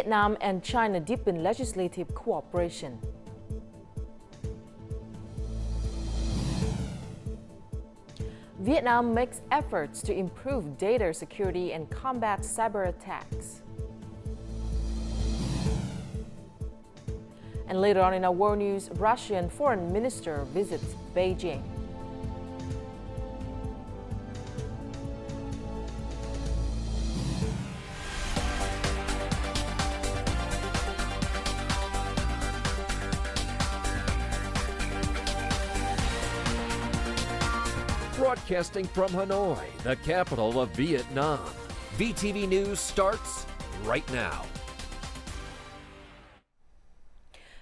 Vietnam and China deepen legislative cooperation. Vietnam makes efforts to improve data security and combat cyber attacks. And later on in our world news, Russian foreign minister visits Beijing. Broadcasting from Hanoi, the capital of Vietnam. VTV News starts right now.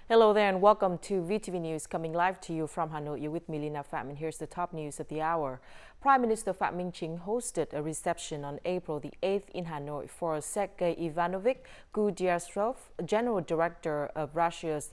Hello there and welcome to VTV News, coming live to you from Hanoi. You're with me, Lina Pham, and here's the top news of the hour. Prime Minister Phạm Minh Chính hosted a reception on April the 8th in Hanoi for Sergei Ivanovich Kudryashov, General Director of Russia's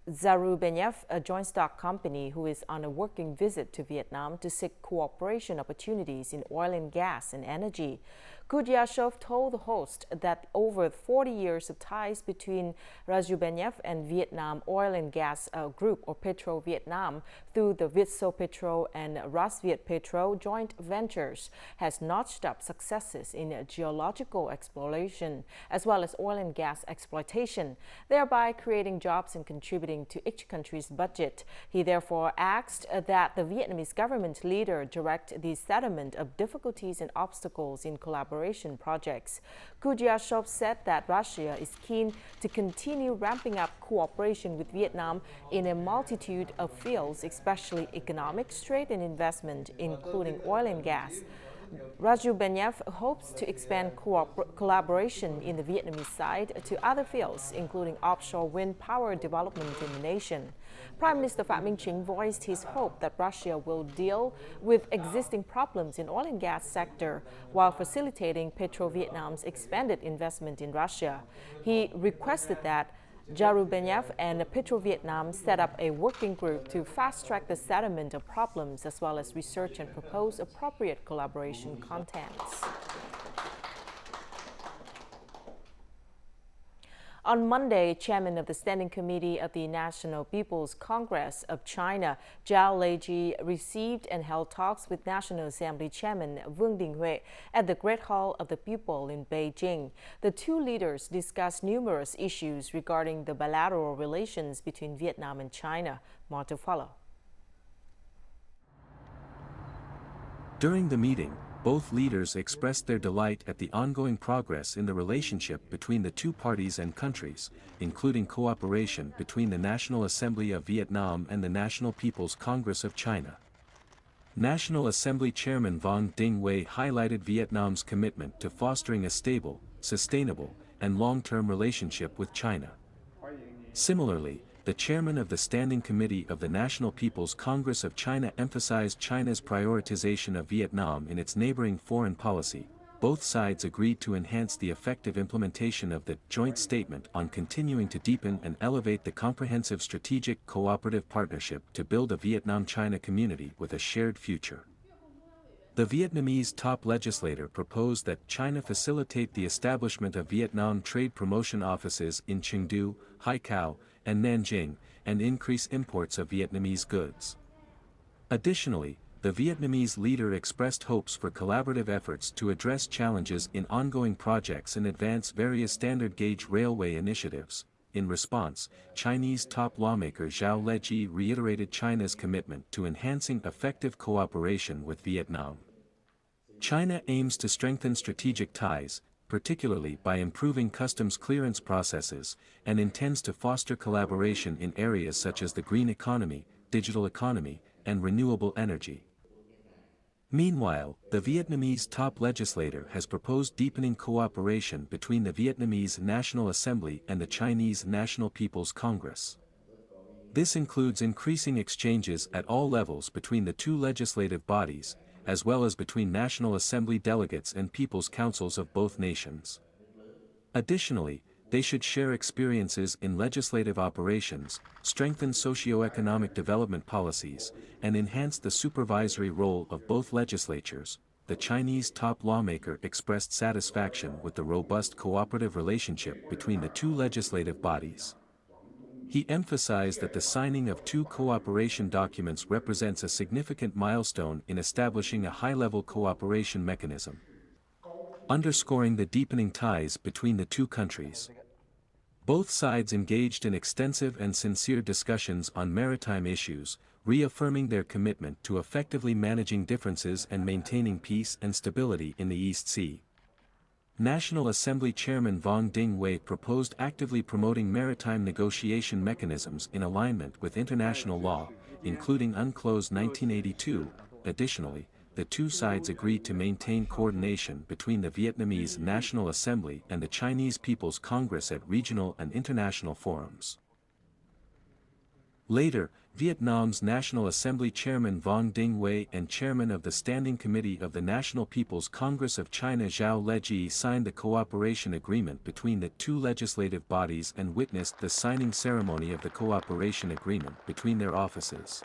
Zarubenev, a joint stock company who is on a working visit to Vietnam to seek cooperation opportunities in oil and gas and energy. Kudryashov told the host that over 40 years of ties between Razubenev and Vietnam Oil and Gas Group, or Petro Vietnam, through the Vietso-Petro and Rasvietpetro joint ventures, has notched up successes in geological exploration as well as oil and gas exploitation, thereby creating jobs and contributing to each country's budget. He therefore asked that the Vietnamese government leader direct the settlement of difficulties and obstacles in collaboration projects. Kudryashov said that Russia is keen to continue ramping up cooperation with Vietnam in a multitude of fields, especially economic, trade and investment, including oil and gas. Razubenev hopes to expand collaboration in the Vietnamese side to other fields, including offshore wind power development in the nation. Prime Minister Phạm Minh Chính voiced his hope that Russia will deal with existing problems in oil and gas sector while facilitating Petro-Vietnam's expanded investment in Russia. He requested that Zarubenev and Petro-Vietnam set up a working group to fast-track the settlement of problems as well as research and propose appropriate collaboration contents. On Monday, Chairman of the Standing Committee of the National People's Congress of China, Zhao Leji, received and held talks with National Assembly Chairman Vương Đình Huệ at the Great Hall of the People in Beijing. The two leaders discussed numerous issues regarding the bilateral relations between Vietnam and China. More to follow. During the meeting, both leaders expressed their delight at the ongoing progress in the relationship between the two parties and countries, including cooperation between the National Assembly of Vietnam and the National People's Congress of China. National Assembly Chairman Vương Đình Huệ highlighted Vietnam's commitment to fostering a stable, sustainable, and long-term relationship with China. Similarly, the chairman of the Standing Committee of the National People's Congress of China emphasized China's prioritization of Vietnam in its neighboring foreign policy. Both sides agreed to enhance the effective implementation of the joint statement on continuing to deepen and elevate the comprehensive strategic cooperative partnership to build a Vietnam-China community with a shared future. The Vietnamese top legislator proposed that China facilitate the establishment of Vietnam trade promotion offices in Chengdu, Haikou, and Nanjing, and increase imports of Vietnamese goods. Additionally, the Vietnamese leader expressed hopes for collaborative efforts to address challenges in ongoing projects and advance various standard gauge railway initiatives. In response, Chinese top lawmaker Zhao Leji reiterated China's commitment to enhancing effective cooperation with Vietnam. China aims to strengthen strategic ties, particularly by improving customs clearance processes, and intends to foster collaboration in areas such as the green economy, digital economy, and renewable energy. Meanwhile, the Vietnamese top legislator has proposed deepening cooperation between the Vietnamese National Assembly and the Chinese National People's Congress. This includes increasing exchanges at all levels between the two legislative bodies, as well as between National Assembly delegates and People's Councils of both nations. Additionally, they should share experiences in legislative operations, strengthen socio-economic development policies, and enhance the supervisory role of both legislatures. the Chinese top lawmaker expressed satisfaction with the robust cooperative relationship between the two legislative bodies. He emphasized that the signing of two cooperation documents represents a significant milestone in establishing a high-level cooperation mechanism, underscoring the deepening ties between the two countries. Both sides engaged in extensive and sincere discussions on maritime issues, reaffirming their commitment to effectively managing differences and maintaining peace and stability in the East Sea. National Assembly Chairman Wang Dingwei proposed actively promoting maritime negotiation mechanisms in alignment with international law, including UNCLOS 1982. Additionally, the two sides agreed to maintain coordination between the Vietnamese National Assembly and the Chinese People's Congress at regional and international forums. Later, Vietnam's National Assembly Chairman Vong Dinh Huê and Chairman of the Standing Committee of the National People's Congress of China Zhao Leji signed the cooperation agreement between the two legislative bodies and witnessed the signing ceremony of the cooperation agreement between their offices.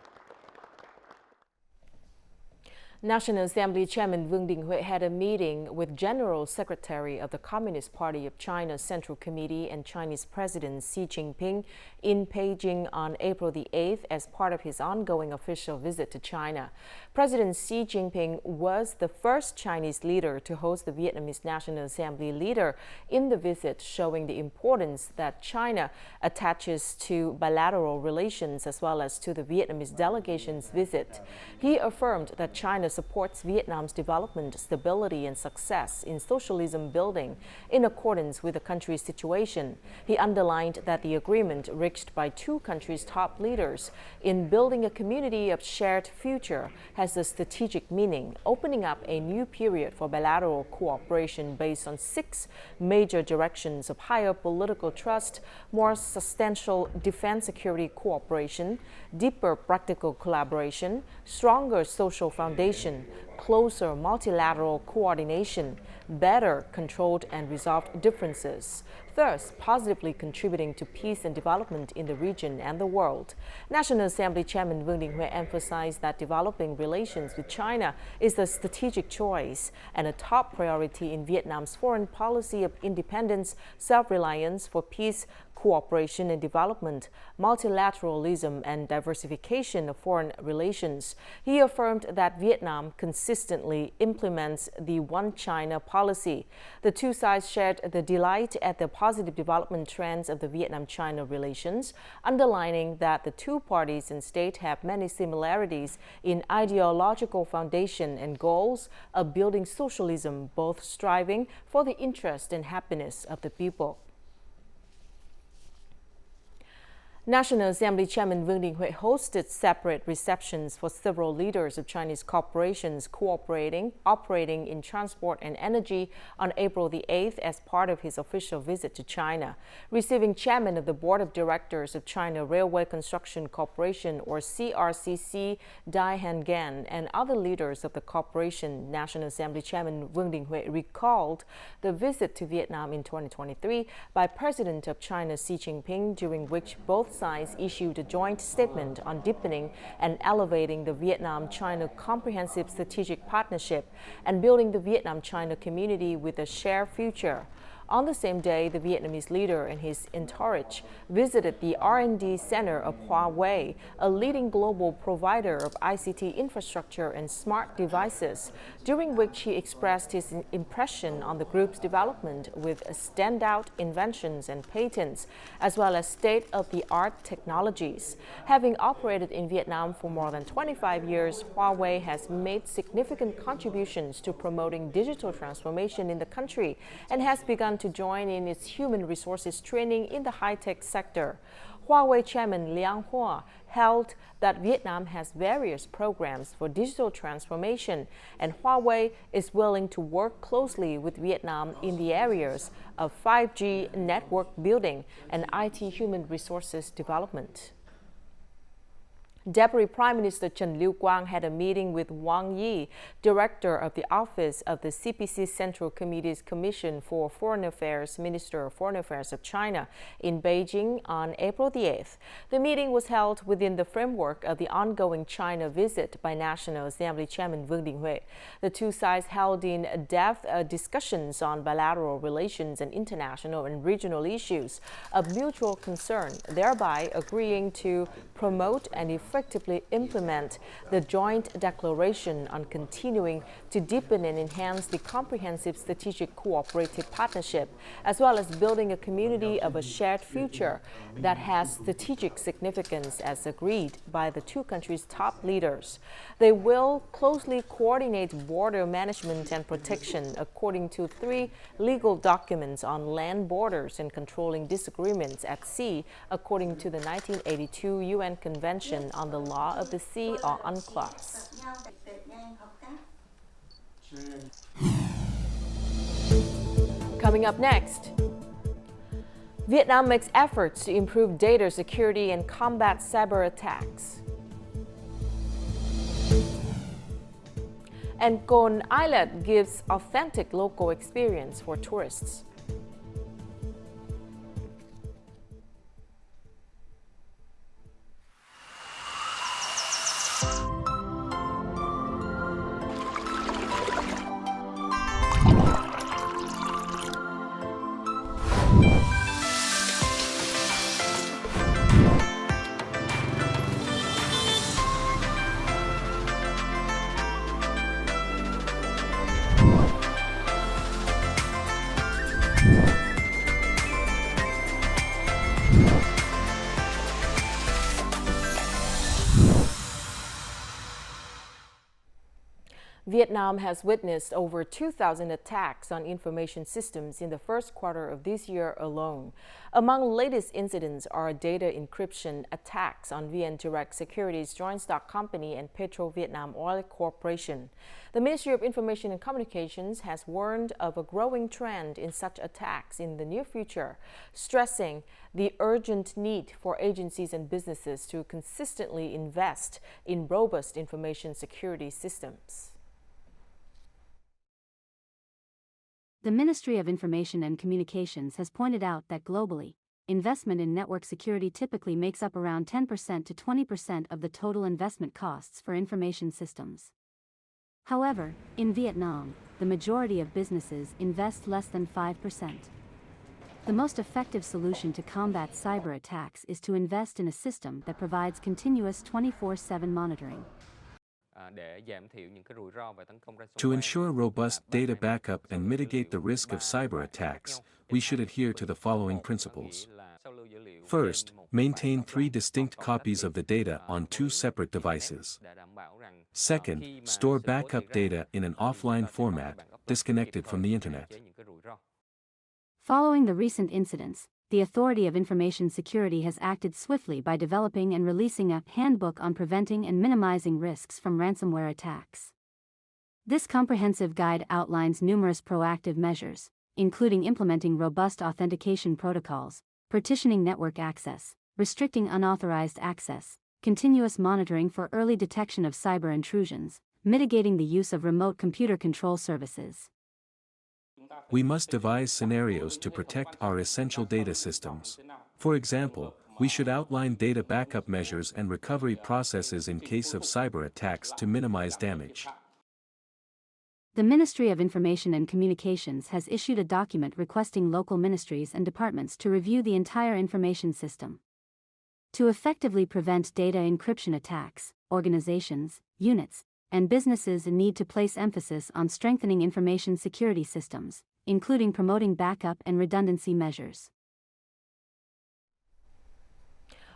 National Assembly Chairman Vương Đình Huệ had a meeting with General Secretary of the Communist Party of China's Central Committee and Chinese President Xi Jinping in Beijing on April the 8th as part of his ongoing official visit to China. President Xi Jinping was the first Chinese leader to host the Vietnamese National Assembly leader in the visit, showing the importance that China attaches to bilateral relations as well as to the Vietnamese delegation's visit. He affirmed that China supports Vietnam's development, stability, and success in socialism building in accordance with the country's situation. He underlined that the agreement reached by two countries' top leaders in building a community of shared future has a strategic meaning, opening up a new period for bilateral cooperation based on 6 major directions of higher political trust, more substantial defense security cooperation, deeper practical collaboration, stronger social foundation, closer multilateral coordination, better controlled and resolved differences, thus positively contributing to peace and development in the region and the world. National Assembly Chairman Vương Đình Huệ emphasized that developing relations with China is a strategic choice and a top priority in Vietnam's foreign policy of independence, self-reliance for peace, cooperation and development, multilateralism and diversification of foreign relations. He affirmed that Vietnam consistently implements the One China policy. The two sides shared the delight at the positive development trends of the Vietnam-China relations, underlining that the two parties and state have many similarities in ideological foundation and goals of building socialism, both striving for the interest and happiness of the people. National Assembly Chairman Vương Đình Huệ hosted separate receptions for several leaders of Chinese corporations operating in transport and energy on April the 8th as part of his official visit to China. Receiving Chairman of the Board of Directors of China Railway Construction Corporation, or CRCC, Dai Han Gan, and other leaders of the corporation, National Assembly Chairman Vương Đình Huệ recalled the visit to Vietnam in 2023 by President of China Xi Jinping, during which both sides issued a joint statement on deepening and elevating the Vietnam-China Comprehensive Strategic Partnership and building the Vietnam-China community with a shared future. On the same day, the Vietnamese leader and his entourage visited the R&D Center of Huawei, a leading global provider of ICT infrastructure and smart devices, during which he expressed his impression on the group's development with standout inventions and patents, as well as state-of-the-art technologies. Having operated in Vietnam for more than 25 years, Huawei has made significant contributions to promoting digital transformation in the country and has begun to join in its human resources training in the high-tech sector. Huawei Chairman Liang Hua held that Vietnam has various programs for digital transformation, and Huawei is willing to work closely with Vietnam in the areas of 5G network building and IT human resources development. Deputy Prime Minister Chen Liu-Quang had a meeting with Wang Yi, Director of the Office of the CPC Central Committee's Commission for Foreign Affairs, Minister of Foreign Affairs of China, in Beijing on April the 8th. The meeting was held within the framework of the ongoing China visit by National Assembly Chairman Vương Đình Huệ. The two sides held in-depth discussions on bilateral relations and international and regional issues of mutual concern, thereby agreeing to promote and effectively implement the joint declaration on continuing to deepen and enhance the comprehensive strategic cooperative partnership, as well as building a community of a shared future that has strategic significance as agreed by the two countries' top leaders. They will closely coordinate border management and protection according to 3 legal documents on land borders and controlling disagreements at sea according to the 1982 UN Convention on the Law of the Sea or UNCLOS. Coming up next, Vietnam makes efforts to improve data security and combat cyber attacks. And Con Islet gives authentic local experience for tourists. Vietnam has witnessed over 2,000 attacks on information systems in the first quarter of this year alone. Among latest incidents are data encryption attacks on VN Direct Securities joint stock company and Petro Vietnam Oil Corporation. The Ministry of Information and Communications has warned of a growing trend in such attacks in the near future, stressing the urgent need for agencies and businesses to consistently invest in robust information security systems. The Ministry of Information and Communications has pointed out that globally, investment in network security typically makes up around 10% to 20% of the total investment costs for information systems. However, in Vietnam, the majority of businesses invest less than 5%. The most effective solution to combat cyber attacks is to invest in a system that provides continuous 24/7 monitoring. To ensure robust data backup and mitigate the risk of cyber attacks, we should adhere to the following principles. First, maintain 3 distinct copies of the data on 2 separate devices. Second, store backup data in an offline format, disconnected from the internet. Following the recent incidents, the Authority of Information Security has acted swiftly by developing and releasing a handbook on preventing and minimizing risks from ransomware attacks. This comprehensive guide outlines numerous proactive measures, including implementing robust authentication protocols, partitioning network access, restricting unauthorized access, continuous monitoring for early detection of cyber intrusions, mitigating the use of remote computer control services. We must devise scenarios to protect our essential data systems. For example, we should outline data backup measures and recovery processes in case of cyber attacks to minimize damage. The Ministry of Information and Communications has issued a document requesting local ministries and departments to review the entire information system. To effectively prevent data encryption attacks, organizations, units, and businesses need to place emphasis on strengthening information security systems, including promoting backup and redundancy measures.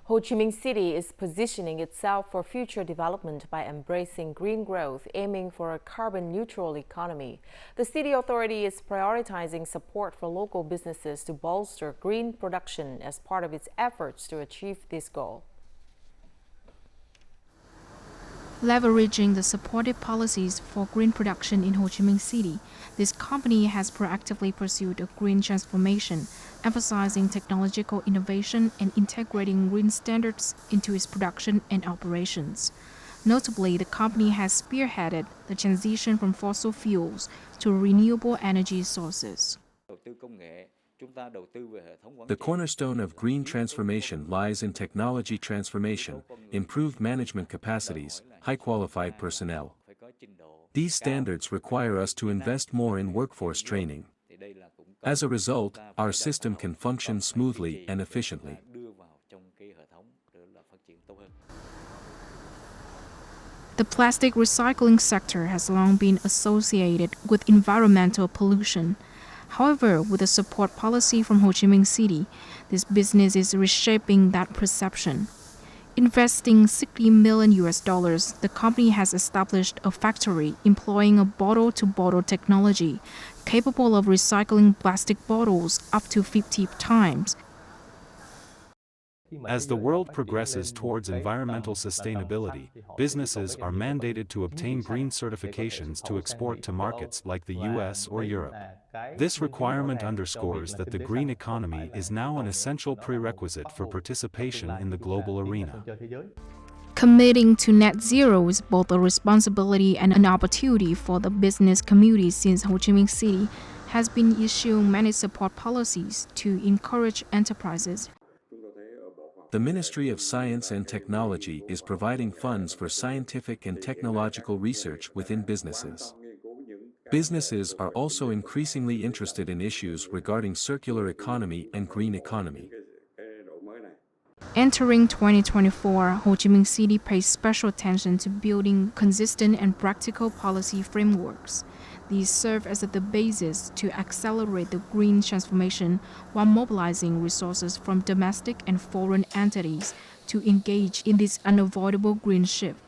Ho Chi Minh City is positioning itself for future development by embracing green growth, aiming for a carbon-neutral economy. The city authority is prioritizing support for local businesses to bolster green production as part of its efforts to achieve this goal. Leveraging the supportive policies for green production in Ho Chi Minh City, this company has proactively pursued a green transformation, emphasizing technological innovation and integrating green standards into its production and operations. Notably, the company has spearheaded the transition from fossil fuels to renewable energy sources. The cornerstone of green transformation lies in technology transformation, improved management capacities, high-qualified personnel. These standards require us to invest more in workforce training. As a result, our system can function smoothly and efficiently. The plastic recycling sector has long been associated with environmental pollution. However, with the support policy from Ho Chi Minh City, this business is reshaping that perception. Investing $60 million, the company has established a factory employing a bottle-to-bottle technology capable of recycling plastic bottles up to 50 times. As the world progresses towards environmental sustainability, businesses are mandated to obtain green certifications to export to markets like the US or Europe. This requirement underscores that the green economy is now an essential prerequisite for participation in the global arena. Committing to net zero is both a responsibility and an opportunity for the business community, since Ho Chi Minh City has been issuing many support policies to encourage enterprises. The Ministry of Science and Technology is providing funds for scientific and technological research within businesses. Businesses are also increasingly interested in issues regarding circular economy and green economy. Entering 2024, Ho Chi Minh City pays special attention to building consistent and practical policy frameworks. These serve as the basis to accelerate the green transformation while mobilizing resources from domestic and foreign entities to engage in this unavoidable green shift.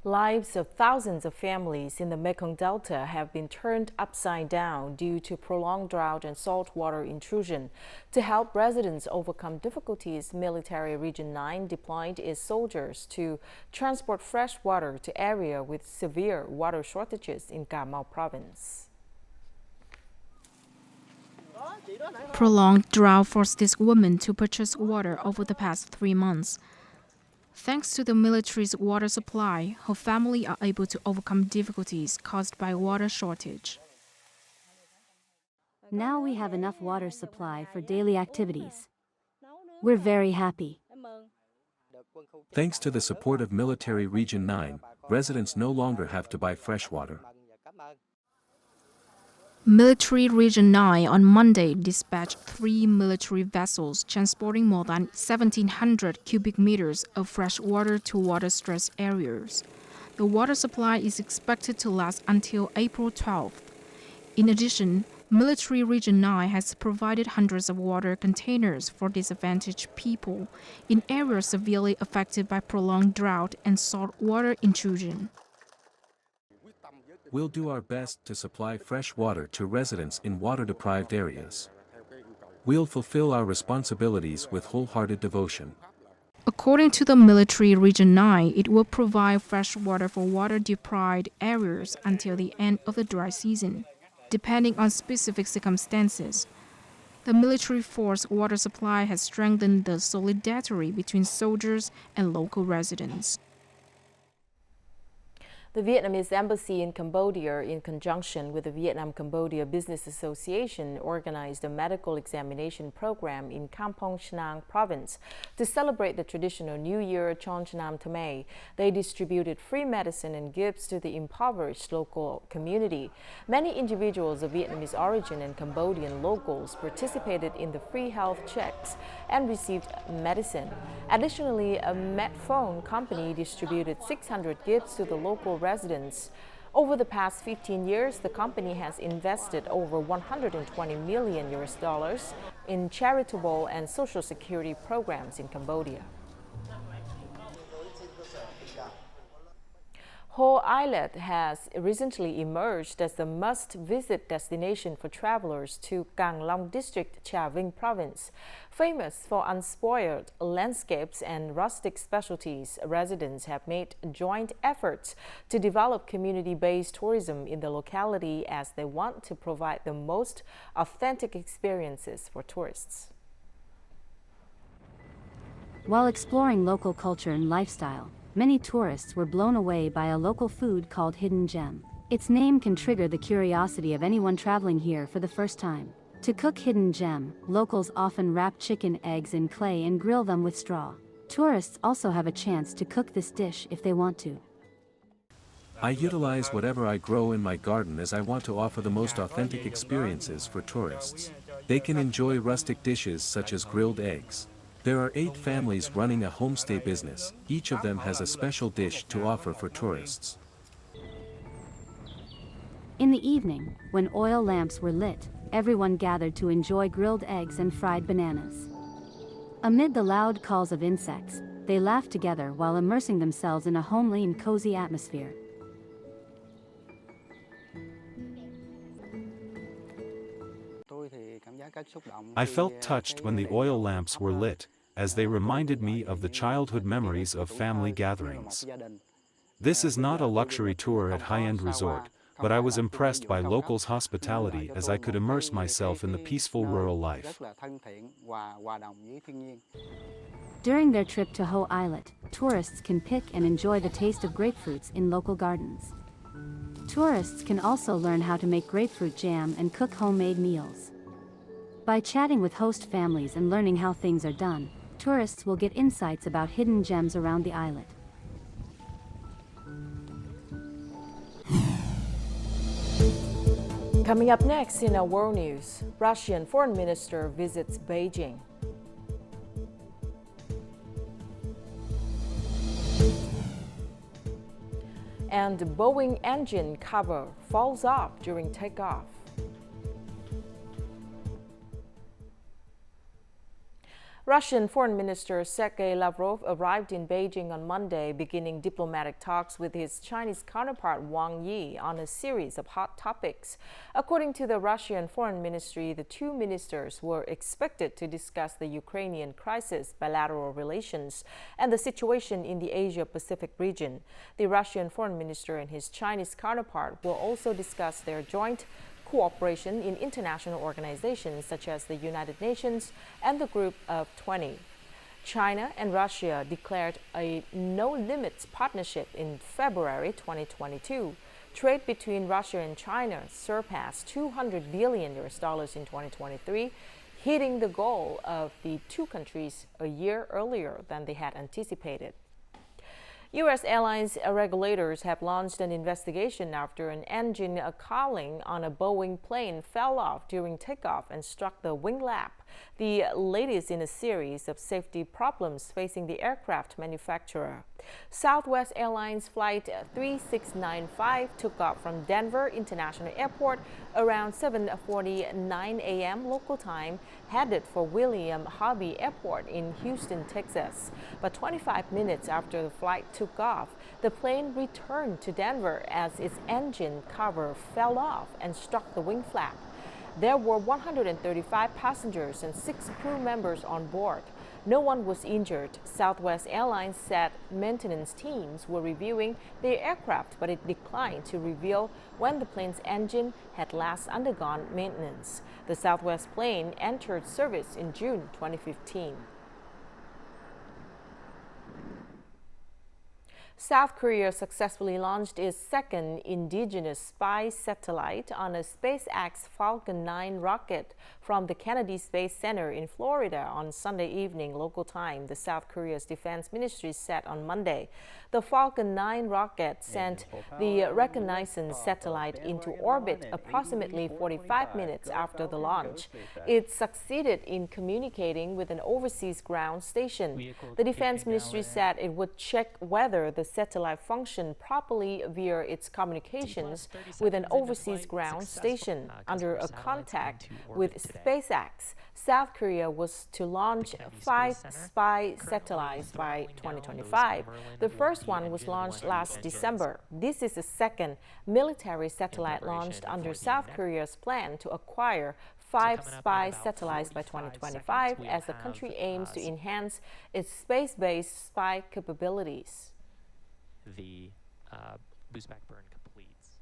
Lives of thousands of families in the Mekong Delta have been turned upside down due to prolonged drought and saltwater intrusion. To help residents overcome difficulties, Military Region 9 deployed its soldiers to transport fresh water to areas with severe water shortages in Cà Mau province. Prolonged drought forced this woman to purchase water over the past 3 months. Thanks to the military's water supply, her family are able to overcome difficulties caused by water shortage. Now we have enough water supply for daily activities. We're very happy. Thanks to the support of Military Region 9, residents no longer have to buy fresh water. Military Region 9 on Monday dispatched 3 military vessels transporting more than 1,700 cubic meters of fresh water to water-stressed areas. The water supply is expected to last until April 12th. In addition, Military Region 9 has provided hundreds of water containers for disadvantaged people in areas severely affected by prolonged drought and saltwater intrusion. We'll do our best to supply fresh water to residents in water-deprived areas. We'll fulfill our responsibilities with wholehearted devotion. According to the Military Region 9, it will provide fresh water for water-deprived areas until the end of the dry season, depending on specific circumstances. The military force water supply has strengthened the solidarity between soldiers and local residents. The Vietnamese Embassy in Cambodia, in conjunction with the Vietnam-Cambodia Business Association, organized a medical examination program in Kampong Chnang province to celebrate the traditional New Year Chon Chnam Thmai. They distributed free medicine and gifts to the impoverished local community. Many individuals of Vietnamese origin and Cambodian locals participated in the free health checks and received medicine. Additionally, a Medphone company distributed 600 gifts to the local residents. Over the past 15 years, the company has invested over $120 million in charitable and social security programs in Cambodia. Ho Islet has recently emerged as the must-visit destination for travelers to Cang Long District, Trà Vinh Province. Famous for unspoiled landscapes and rustic specialties, residents have made joint efforts to develop community-based tourism in the locality as they want to provide the most authentic experiences for tourists. While exploring local culture and lifestyle, many tourists were blown away by a local food called Hidden Gem. Its name can trigger the curiosity of anyone traveling here for the first time. To cook Hidden Gem, locals often wrap chicken eggs in clay and grill them with straw. Tourists also have a chance to cook this dish if they want to. I utilize whatever I grow in my garden as I want to offer the most authentic experiences for tourists. They can enjoy rustic dishes such as grilled eggs. There are 8 families running a homestay business. Each of them has a special dish to offer for tourists. In the evening, when oil lamps were lit, everyone gathered to enjoy grilled eggs and fried bananas. Amid the loud calls of insects, they laughed together while immersing themselves in a homely and cozy atmosphere. I felt touched when the oil lamps were lit, as they reminded me of the childhood memories of family gatherings. This is not a luxury tour at high-end resort, but I was impressed by locals' hospitality as I could immerse myself in the peaceful rural life. During their trip to Ho Islet, tourists can pick and enjoy the taste of grapefruits in local gardens. Tourists can also learn how to make grapefruit jam and cook homemade meals. By chatting with host families and learning how things are done, tourists will get insights about hidden gems around the islet. Coming up next in our world news, Russian foreign minister visits Beijing. And Boeing engine cover falls off during takeoff. Russian Foreign Minister Sergei Lavrov arrived in Beijing on Monday, beginning diplomatic talks with his Chinese counterpart Wang Yi on a series of hot topics. According to the Russian Foreign Ministry, the two ministers were expected to discuss the Ukrainian crisis, bilateral relations, and the situation in the Asia-Pacific region. The Russian Foreign Minister and his Chinese counterpart will also discuss their joint cooperation in international organizations such as the United Nations and the Group of 20. China and Russia declared a no-limits partnership in February 2022. Trade between Russia and China surpassed $200 billion in 2023, hitting the goal of the two countries a year earlier than they had anticipated. U.S. airlines regulators have launched an investigation after an engine cowling on a Boeing plane fell off during takeoff and struck the wing lap, the latest in a series of safety problems facing the aircraft manufacturer. Southwest Airlines Flight 3695 took off from Denver International Airport around 7:49 a.m. local time, headed for William Hobby Airport in Houston, Texas. But 25 minutes after the flight took off, the plane returned to Denver as its engine cover fell off and struck the wing flap. There were 135 passengers and 6 crew members on board. No one was injured. Southwest Airlines said maintenance teams were reviewing their aircraft, but it declined to reveal when the plane's engine had last undergone maintenance. The Southwest plane entered service in June 2015. South Korea successfully launched its second indigenous spy satellite on a SpaceX Falcon 9 rocket from the Kennedy Space Center in Florida on Sunday evening local time, the South Korea's defense ministry said on Monday. The Falcon 9 rocket sent the reconnaissance satellite into orbit approximately 45 minutes after the launch. It succeeded in communicating with an overseas ground station. The defense ministry said it would check whether the satellite function properly via its communications with an overseas ground station. Under a contact with SpaceX, South Korea was to launch 5 spy satellites by 2025. The first one was launched last December. This is the second military satellite launched under South Korea's plan to acquire 5 spy satellites by 2025 as the country aims to enhance its space-based spy capabilities. The Boostback burn completes.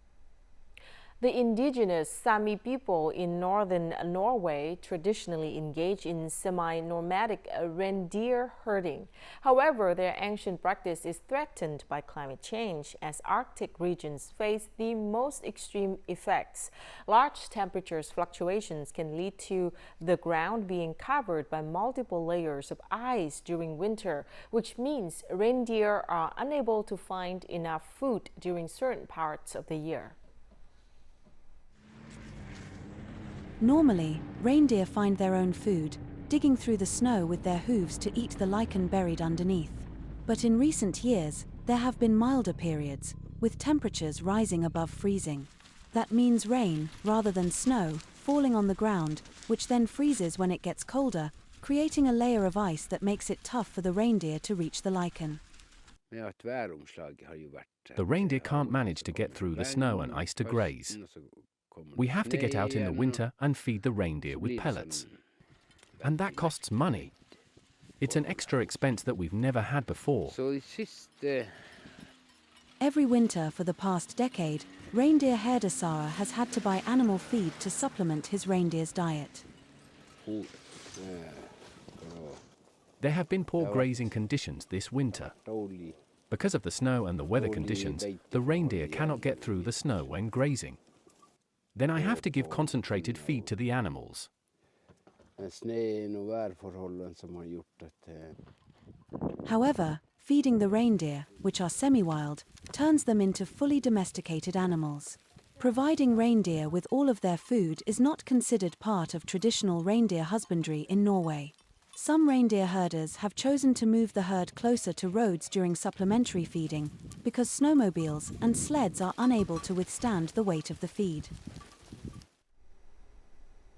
The indigenous Sami people in northern Norway traditionally engage in semi-nomadic reindeer herding. However, their ancient practice is threatened by climate change as Arctic regions face the most extreme effects. Large temperatures fluctuations can lead to the ground being covered by multiple layers of ice during winter, which means reindeer are unable to find enough food during certain parts of the year. Normally, reindeer find their own food, digging through the snow with their hooves to eat the lichen buried underneath. But in recent years, there have been milder periods, with temperatures rising above freezing. That means rain, rather than snow, falling on the ground, which then freezes when it gets colder, creating a layer of ice that makes it tough for the reindeer to reach the lichen. The reindeer can't manage to get through the snow and ice to graze. We have to get out in the winter and feed the reindeer with pellets. And that costs money. It's an extra expense that we've never had before. Every winter for the past decade, reindeer herder Sara has had to buy animal feed to supplement his reindeer's diet. There have been poor grazing conditions this winter. Because of the snow and the weather conditions, the reindeer cannot get through the snow when grazing. Then I have to give concentrated feed to the animals. However, feeding the reindeer, which are semi-wild, turns them into fully domesticated animals. Providing reindeer with all of their food is not considered part of traditional reindeer husbandry in Norway. Some reindeer herders have chosen to move the herd closer to roads during supplementary feeding because snowmobiles and sleds are unable to withstand the weight of the feed.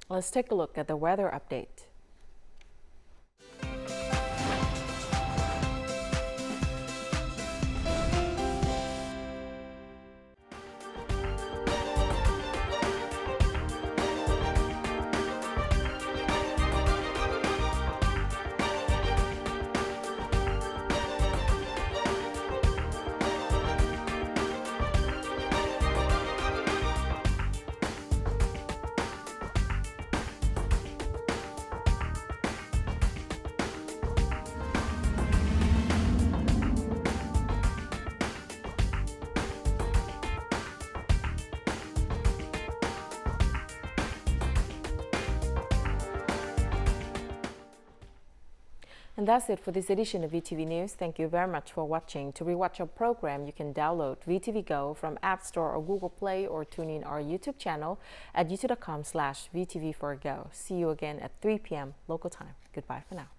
Let's take a look at the weather update. And that's it for this edition of VTV News. Thank you very much for watching. To rewatch our program, you can download VTV Go from App Store or Google Play or tune in our YouTube channel at youtube.com/VTV4Go. See you again at 3 p.m. local time. Goodbye for now.